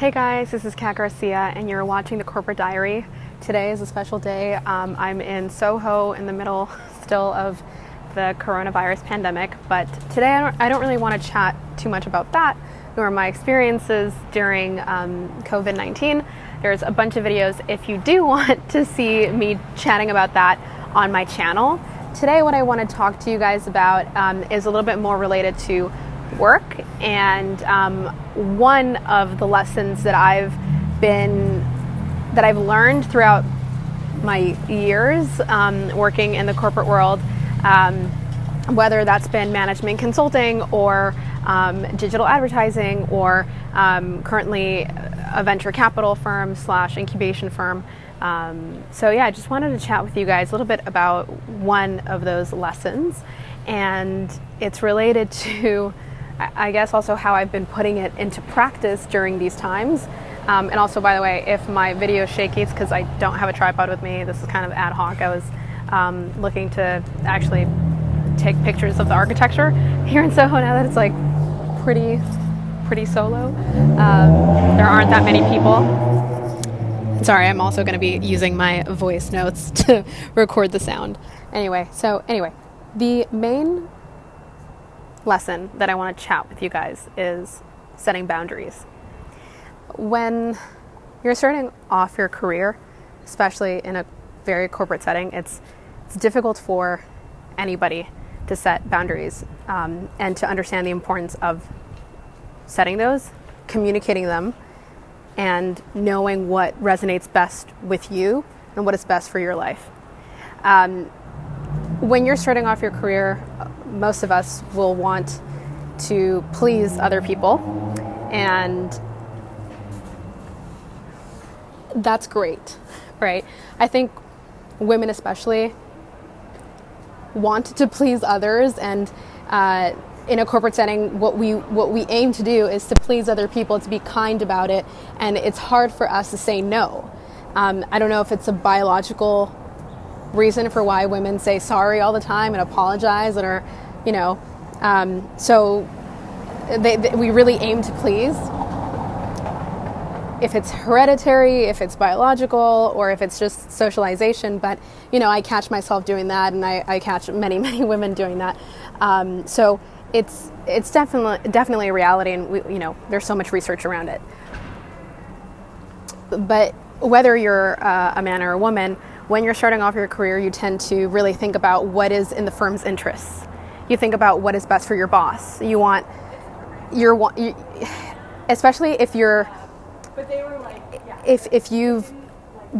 Hey guys, this is Kat Garcia and you're watching the Corporate Diary. Today is a special day. I'm in Soho in the middle still of the coronavirus pandemic, but today I don't really want to chat too much about that, nor my experiences during COVID-19. There's a bunch of videos if you do want to see me chatting about that on my channel. Today what I want to talk to you guys about is a little bit more related to work, and one of the lessons that I've learned throughout my years working in the corporate world, whether that's been management consulting or digital advertising or currently a venture capital firm / incubation firm. So yeah, I just wanted to chat with you guys a little bit about one of those lessons, and it's related to, I guess, also how I've been putting it into practice during these times. And also, by the way, if my video is shaky, it's because I don't have a tripod with me. This is kind of ad hoc. I was looking to actually take pictures of the architecture here in Soho now that it's like pretty solo. There aren't that many people. Sorry, I'm also going to be using my voice notes to record the sound. Anyway, the main lesson that I want to chat with you guys is setting boundaries. When you're starting off your career, especially in a very corporate setting, it's difficult for anybody to set boundaries and to understand the importance of setting those, communicating them, and knowing what resonates best with you and what is best for your life. When you're starting off your career, most of us will want to please other people, and that's great, right? I think women especially want to please others, and in a corporate setting, what we aim to do is to please other people, to be kind about it, and it's hard for us to say no. I don't know if it's a biological reason for why women say sorry all the time and apologize, or so we really aim to please. If it's hereditary, if it's biological, or if it's just socialization, but I catch myself doing that, and I catch many women doing that. So it's definitely a reality, and there's so much research around it. But whether you're a man or a woman, when you're starting off your career, you tend to really think about what is in the firm's interests. You think about what is best for your boss. Especially if you're, if you've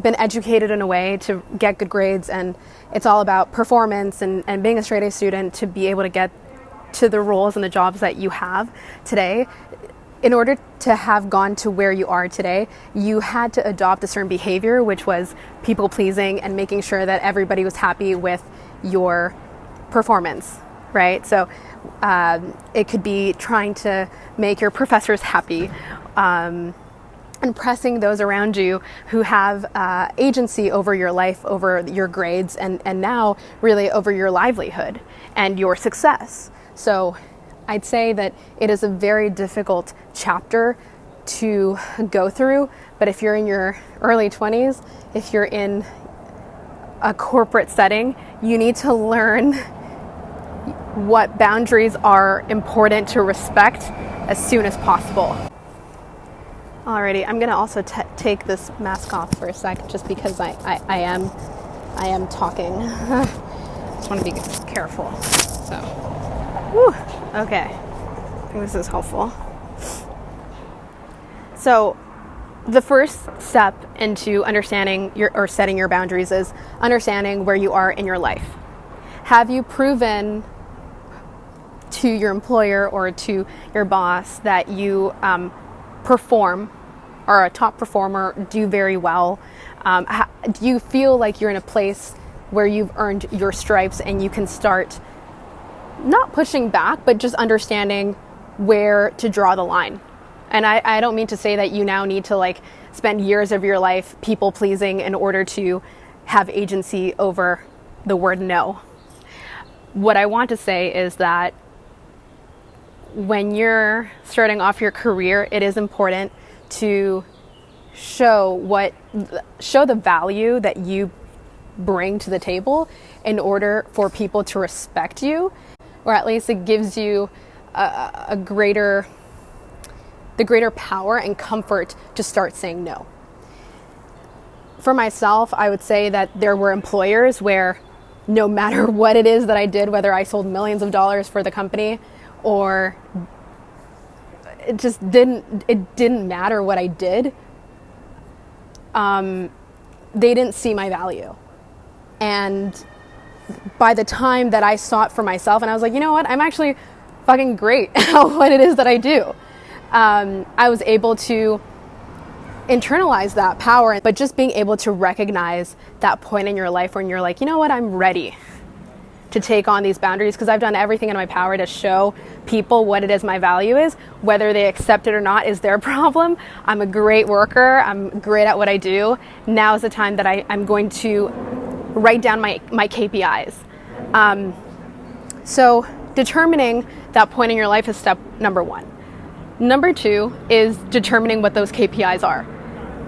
been educated in a way to get good grades, and it's all about performance and being a straight A student to be able to get to the roles and the jobs that you have today. In order to have gone to where you are today, you had to adopt a certain behavior, which was people pleasing and making sure that everybody was happy with your performance, right? So it could be trying to make your professors happy, impressing those around you who have agency over your life, over your grades, and now really over your livelihood and your success. So I'd say that it is a very difficult chapter to go through, but if you're in your early 20s, if you're in a corporate setting, you need to learn what boundaries are important to respect as soon as possible. Alrighty, I'm gonna also take this mask off for a sec, just because I am talking. Just want to be careful. So, whew. Okay, I think this is helpful. So the first step into understanding or setting your boundaries is understanding where you are in your life. Have you proven to your employer or to your boss that you perform, are a top performer, do very well? Do you feel like you're in a place where you've earned your stripes and you can start not pushing back, but just understanding where to draw the line? And I don't mean to say that you now need to spend years of your life people pleasing in order to have agency over the word no. What I want to say is that when you're starting off your career, it is important to show the value that you bring to the table in order for people to respect you, or at least it gives you the greater power and comfort to start saying no. For myself, I would say that there were employers where no matter what it is that I did, whether I sold millions of dollars for the company or it didn't matter what I did, they didn't see my value. And by the time that I saw it for myself and I was like, you know what, I'm actually fucking great at what it is that I do. I was able to internalize that power, but just being able to recognize that point in your life when you're like, you know what, I'm ready to take on these boundaries because I've done everything in my power to show people what it is my value is. Whether they accept it or not is their problem. I'm a great worker. I'm great at what I do. Now is the time that I'm going to write down my KPIs. So determining that point in your life is step number 1. Number 2 is determining what those KPIs are.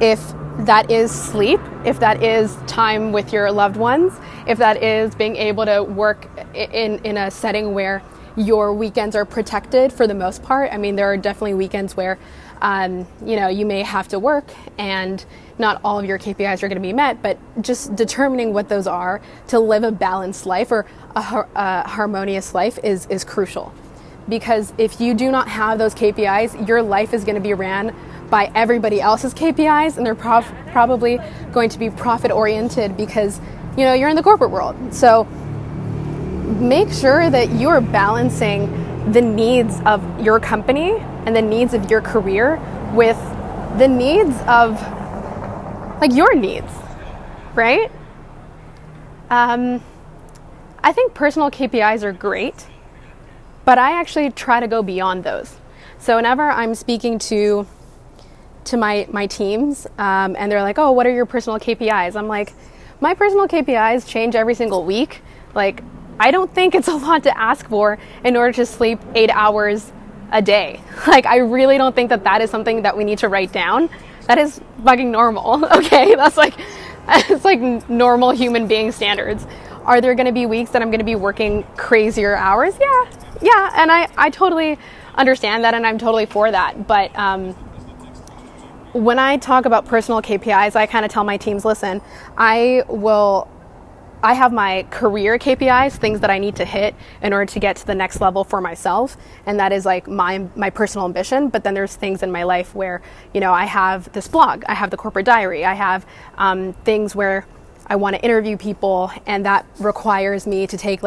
If that is sleep, if that is time with your loved ones, if that is being able to work in a setting where your weekends are protected for the most part. I mean, there are definitely weekends where, you may have to work and not all of your KPIs are going to be met, but just determining what those are to live a balanced life or a harmonious life is crucial. Because if you do not have those KPIs, your life is going to be ran by everybody else's KPIs, and they're probably going to be profit oriented because, you're in the corporate world. So make sure that you're balancing the needs of your company and the needs of your career with the needs of your needs, right? I think personal KPIs are great, but I actually try to go beyond those. So whenever I'm speaking to my teams and they're like, oh, what are your personal KPIs? I'm like, my personal KPIs change every single week. I don't think it's a lot to ask for in order to sleep 8 hours a day. I really don't think that is something that we need to write down. That is fucking normal, okay? It's normal human being standards. Are there going to be weeks that I'm going to be working crazier hours? Yeah, and I totally understand that, and I'm totally for that. But when I talk about personal KPIs, I kind of tell my teams, listen, I have my career KPIs, things that I need to hit in order to get to the next level for myself. And that is my personal ambition. But then there's things in my life where, I have this blog, I have the corporate diary, I have things where I want to interview people, and that requires me to take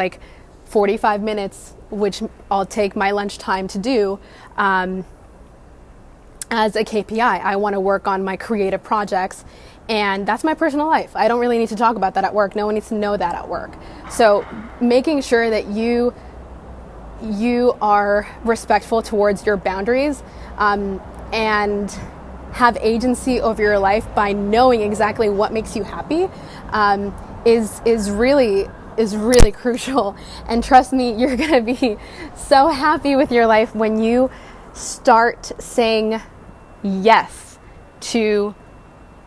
45 minutes, which I'll take my lunchtime to do, as a KPI. I want to work on my creative projects, and that's my personal life. I don't really need to talk about that at work. No one needs to know that at work. So making sure that you are respectful towards your boundaries, and have agency over your life by knowing exactly what makes you happy, is really crucial. And trust me, you're going to be so happy with your life when you start saying yes to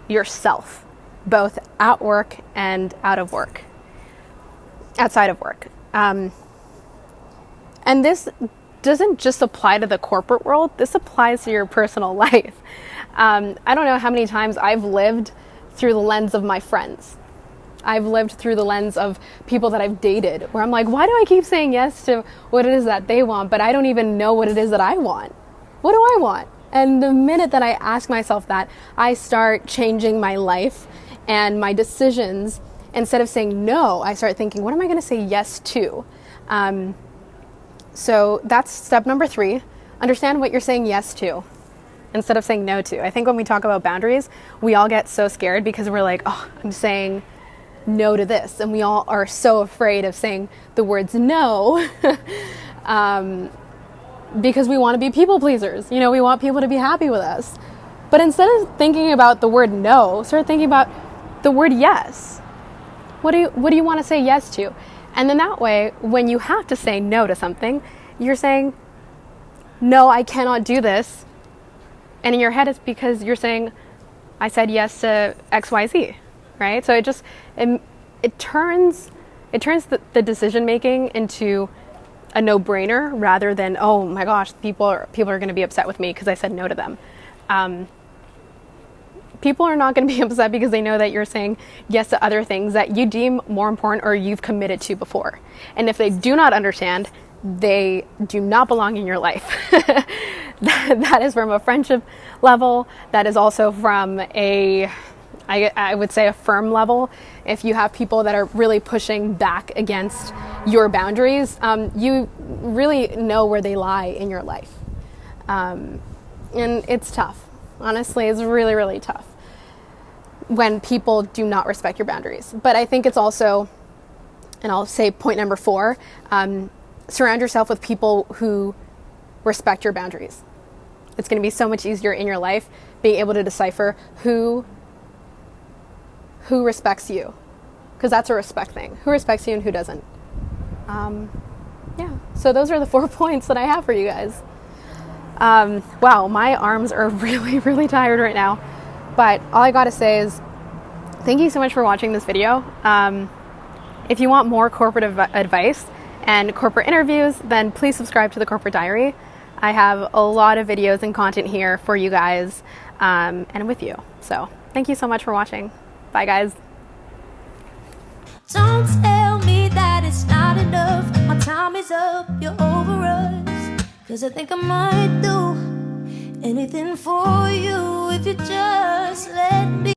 yourself, both at work and outside of work. And this doesn't just apply to the corporate world. This applies to your personal life. I don't know how many times I've lived through the lens of my friends. I've lived through the lens of people that I've dated, where I'm like, why do I keep saying yes to what it is that they want, but I don't even know what it is that I want? What do I want? And the minute that I ask myself that, I start changing my life and my decisions. Instead of saying no, I start thinking, what am I going to say yes to? So that's step number 3. Understand what you're saying yes to instead of saying no to. I think when we talk about boundaries, we all get so scared because we're like, oh, I'm saying no to this. And we all are so afraid of saying the words no because we want to be people pleasers. We want people to be happy with us. But instead of thinking about the word no, start thinking about the word yes. What do you want to say yes to? And then that way, when you have to say no to something, you're saying, no, I cannot do this And in your head, it's because you're saying, I said yes to XYZ, right? So it turns the decision making into a no-brainer rather than, oh my gosh, people are going to be upset with me because I said no to them. People are not going to be upset because they know that you're saying yes to other things that you deem more important or you've committed to before. And if they do not understand, they do not belong in your life. That is from a friendship level. That is also from I would say a firm level. If you have people that are really pushing back against your boundaries, you really know where they lie in your life. And it's tough. Honestly, it's really, really tough when people do not respect your boundaries. But I think it's also, and I'll say point number 4, surround yourself with people who respect your boundaries. It's going to be so much easier in your life being able to decipher who respects you, because that's a respect thing. Who respects you and who doesn't. So those are the 4 points that I have for you guys. Wow, my arms are really, really tired right now. But all I gotta say is thank you so much for watching this video. If you want more corporate advice and corporate interviews, then please subscribe to the Corporate Diary. I have a lot of videos and content here for you guys and with you. So thank you so much for watching. Bye, guys. Don't tell me that it's not enough. My time is up, you're over us. 'Cause I think I might do anything for you if you